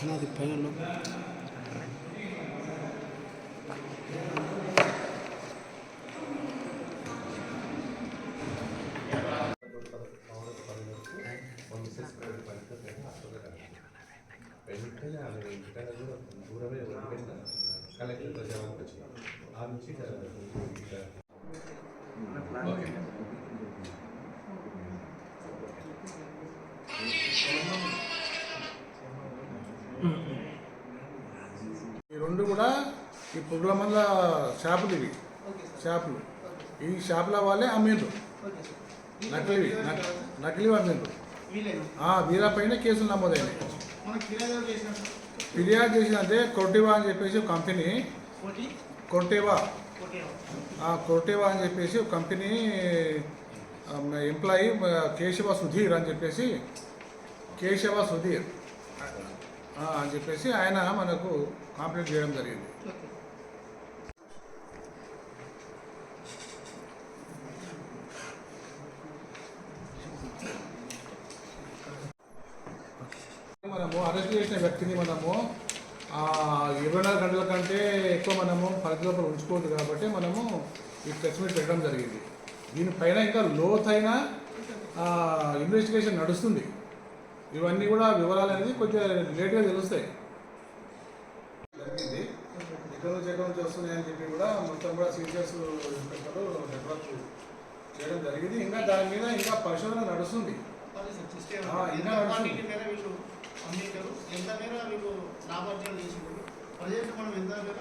అది పైన దూరమే కలెక్టర్ ప్రజానికి వచ్చింది ఆ నుంచి ఈ రెండు కూడా ఈ పురుగుల మంద షాపులు ఇవి షాపులు ఈ షాపుల వాళ్ళే అమ్మిండ్రు నకిలీ అమ్మిండ్రు వీళ్ళపైన కేసులు నమోదైనాయి. ఫిర్యాదు చేసిందంటే కొర్టేవా అని చెప్పేసి ఒక కంపెనీ కొర్టేవా అని చెప్పేసి ఒక కంపెనీ ఎంప్లాయీ కేశవ సుధీర్ అని చెప్పేసి అని చెప్పేసి ఆయన మనకు కంప్లైంట్ చేయడం జరిగింది. మనము అరెస్ట్ చేసిన వ్యక్తిని మనము 24 గంటల కంటే ఎక్కువ మనము పరిధి లోపల ఉంచుకోవద్దు కాబట్టి మనము ఈ ప్రెస్ మీట్ పెట్టడం జరిగింది. దీనిపైన ఇంకా లోతైన ఇన్వెస్టిగేషన్ నడుస్తుంది. ఇవన్నీ కూడా వివరాలు అనేది కొంచెం లేట్గా తెలుస్తాయి. జరిగింది ఎక్కడ నుంచి వస్తున్నాయని చెప్పి కూడా మొత్తం కూడా సీరియస్ ఇన్స్పెక్టర్ డెవలప్ చేయడం జరిగింది. ఇంకా దాని మీద ఇంకా పరిశోధన నడుస్తుంది. ఎంత మేర వీళ్ళు లాభార్జన చేసి ప్రజెంట్ మనం ఎంత మేర